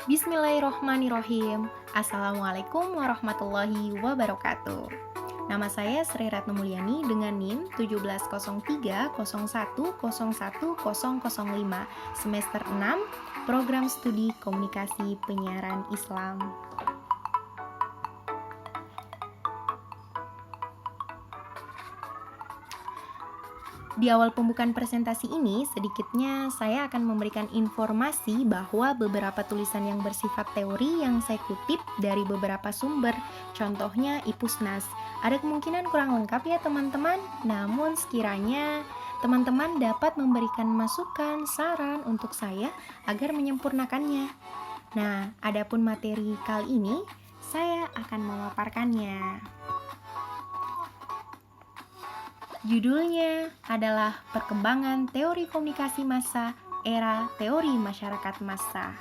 Bismillahirrohmanirrohim. Assalamualaikum warahmatullahi wabarakatuh. Nama saya Sri Ratno Mulyani dengan NIM 17030101005, semester 6, Program Studi Komunikasi Penyiaran Islam. Di awal pembukaan presentasi ini, sedikitnya saya akan memberikan informasi bahwa beberapa tulisan yang bersifat teori yang saya kutip dari beberapa sumber, contohnya IPUSNAS. Ada kemungkinan kurang lengkap ya teman-teman, namun sekiranya teman-teman dapat memberikan masukan, saran untuk saya agar menyempurnakannya. Nah, adapun materi kali ini, saya akan memaparkannya. Judulnya adalah Perkembangan Teori Komunikasi Massa, Era Teori Masyarakat Massa.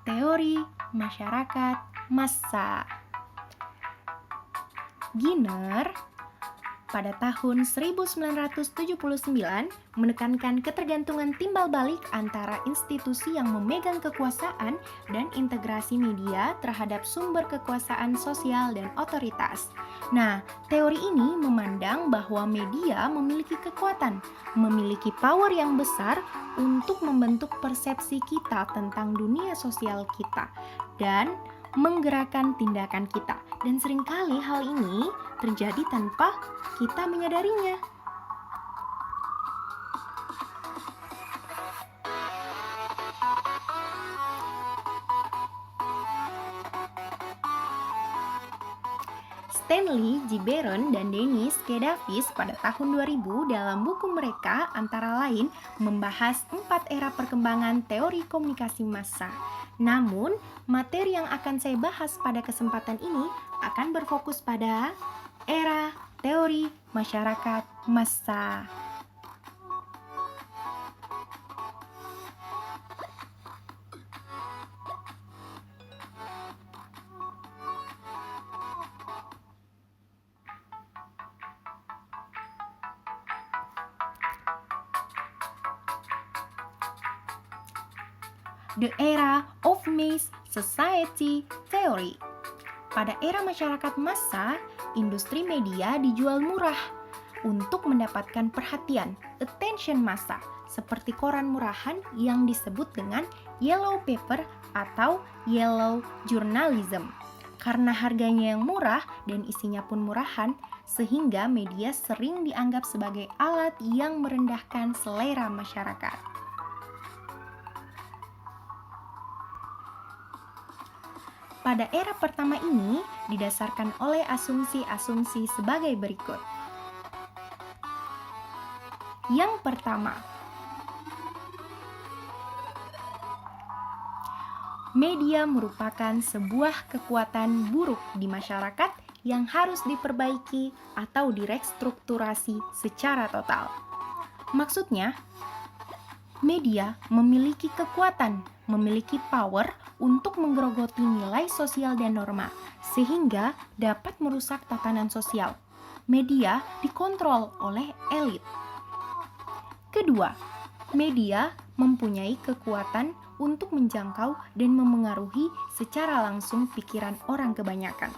Teori Masyarakat Massa. Giner pada tahun 1979 menekankan ketergantungan timbal balik antara institusi yang memegang kekuasaan dan integrasi media terhadap sumber kekuasaan sosial dan otoritas. Nah, teori ini memandang bahwa media memiliki kekuatan, memiliki power yang besar untuk membentuk persepsi kita tentang dunia sosial kita dan menggerakkan tindakan kita. Dan seringkali hal ini terjadi tanpa kita menyadarinya. Stanley G. Barron dan Dennis K. Davis pada tahun 2000 dalam buku mereka antara lain membahas 4 era perkembangan teori komunikasi massa. Namun, materi yang akan saya bahas pada kesempatan ini akan berfokus pada era teori masyarakat massa. The Era of Mass Society Theory. Pada era masyarakat massa, industri media dijual murah untuk mendapatkan perhatian, attention massa, seperti koran murahan yang disebut dengan yellow paper atau yellow journalism. Karena harganya yang murah dan isinya pun murahan, sehingga media sering dianggap sebagai alat yang merendahkan selera masyarakat. Pada era pertama ini didasarkan oleh asumsi-asumsi sebagai berikut. Yang pertama, media merupakan sebuah kekuatan buruk di masyarakat yang harus diperbaiki atau direstrukturasi secara total. Maksudnya, media memiliki kekuatan, memiliki power untuk menggerogoti nilai sosial dan norma, sehingga dapat merusak tatanan sosial. Media dikontrol oleh elit. Kedua, media mempunyai kekuatan untuk menjangkau dan memengaruhi secara langsung pikiran orang kebanyakan.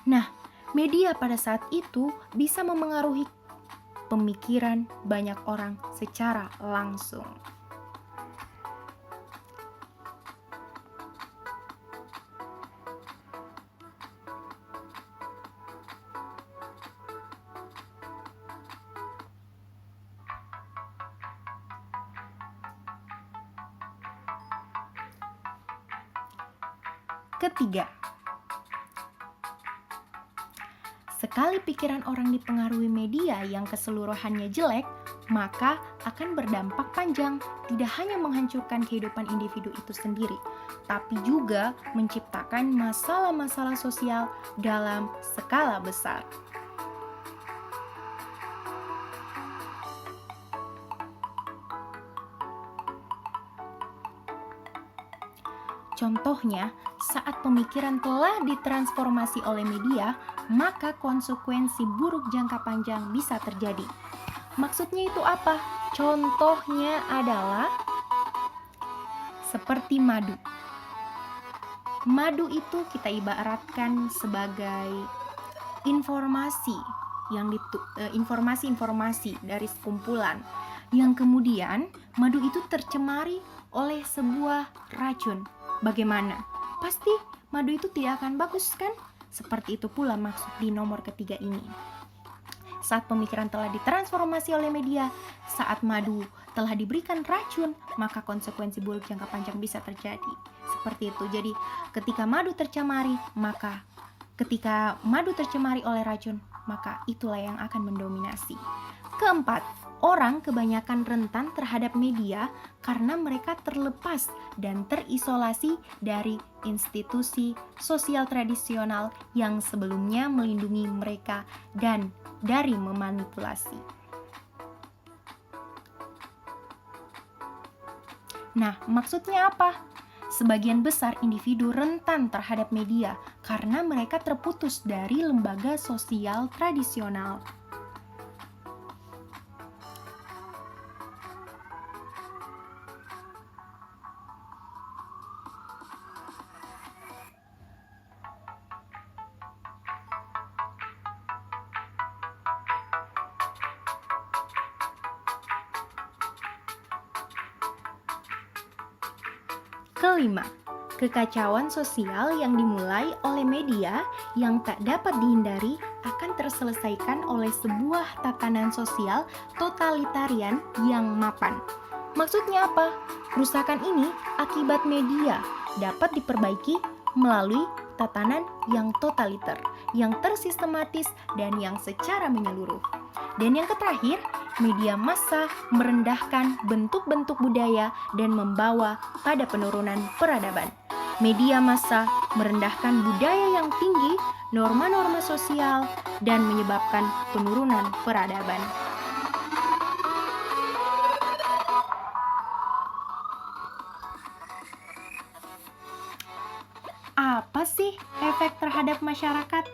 Nah, media pada saat itu bisa memengaruhi pemikiran banyak orang secara langsung. Ketiga, sekali pikiran orang dipengaruhi media yang keseluruhannya jelek, maka akan berdampak panjang, tidak hanya menghancurkan kehidupan individu itu sendiri, tapi juga menciptakan masalah-masalah sosial dalam skala besar. Contohnya, saat pemikiran telah ditransformasi oleh media, maka konsekuensi buruk jangka panjang bisa terjadi. Maksudnya itu apa? Contohnya adalah seperti madu. Madu itu kita ibaratkan sebagai informasi dari sekumpulan yang kemudian madu itu tercemari oleh sebuah racun. Bagaimana? Pasti madu itu tidak akan bagus, kan? Seperti itu pula maksud di nomor ketiga ini. Saat pemikiran telah ditransformasi oleh media, saat madu telah diberikan racun, maka konsekuensi buruk jangka panjang bisa terjadi. Seperti itu. Jadi, ketika madu tercemari oleh racun, maka itulah yang akan mendominasi. Keempat, orang kebanyakan rentan terhadap media karena mereka terlepas dan terisolasi dari institusi sosial tradisional yang sebelumnya melindungi mereka dan dari memanipulasi. Nah, maksudnya apa? Sebagian besar individu rentan terhadap media karena mereka terputus dari lembaga sosial tradisional. Kelima, kekacauan sosial yang dimulai oleh media yang tak dapat dihindari akan terselesaikan oleh sebuah tatanan sosial totalitarian yang mapan. Maksudnya apa? Kerusakan ini akibat media dapat diperbaiki melalui tatanan yang totaliter, yang tersistematis, dan yang secara menyeluruh. Dan yang terakhir, media massa merendahkan bentuk-bentuk budaya dan membawa pada penurunan peradaban. Media massa merendahkan budaya yang tinggi, norma-norma sosial, dan menyebabkan penurunan peradaban. Apa sih efek terhadap masyarakat?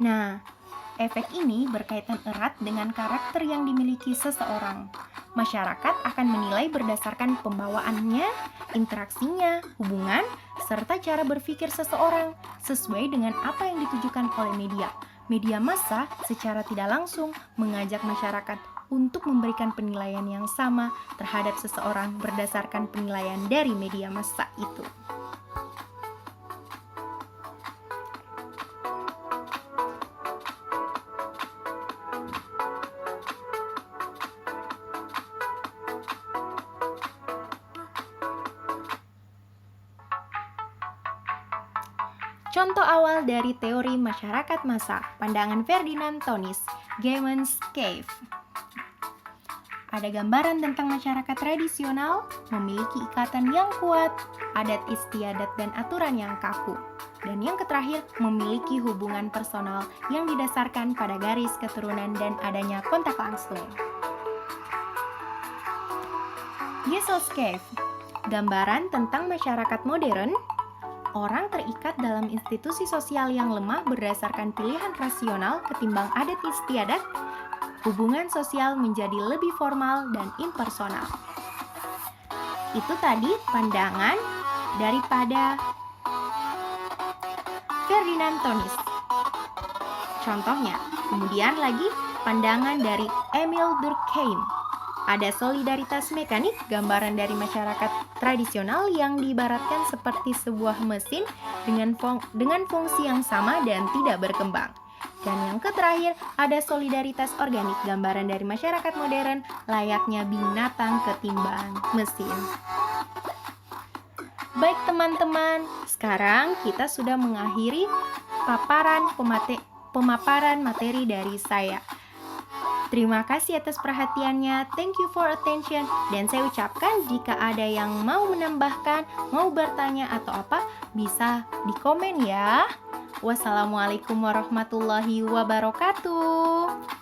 Nah, efek ini berkaitan erat dengan karakter yang dimiliki seseorang. Masyarakat akan menilai berdasarkan pembawaannya, interaksinya, hubungan, serta cara berpikir seseorang sesuai dengan apa yang ditujukan oleh media. Media massa secara tidak langsung mengajak masyarakat untuk memberikan penilaian yang sama terhadap seseorang berdasarkan penilaian dari media massa itu. Contoh awal dari teori masyarakat massa, pandangan Ferdinand Tönnies, Gamens Cave. Ada gambaran tentang masyarakat tradisional, memiliki ikatan yang kuat, adat istiadat dan aturan yang kaku. Dan yang terakhir, memiliki hubungan personal yang didasarkan pada garis keturunan dan adanya kontak langsung. Gesell's Cave, gambaran tentang masyarakat modern. Orang terikat dalam institusi sosial yang lemah berdasarkan pilihan rasional ketimbang adat istiadat. Hubungan sosial menjadi lebih formal dan impersonal. Itu tadi pandangan daripada Ferdinand Tönnies. Contohnya, kemudian lagi pandangan dari Emil Durkheim. Ada solidaritas mekanik, gambaran dari masyarakat tradisional yang diibaratkan seperti sebuah mesin dengan fungsi yang sama dan tidak berkembang. Dan yang terakhir, ada solidaritas organik, gambaran dari masyarakat modern layaknya binatang ketimbang mesin. Baik teman-teman, sekarang kita sudah mengakhiri pemaparan materi dari saya. Terima kasih atas perhatiannya, thank you for attention, dan saya ucapkan jika ada yang mau menambahkan, mau bertanya atau apa, bisa di komen ya. Wassalamualaikum warahmatullahi wabarakatuh.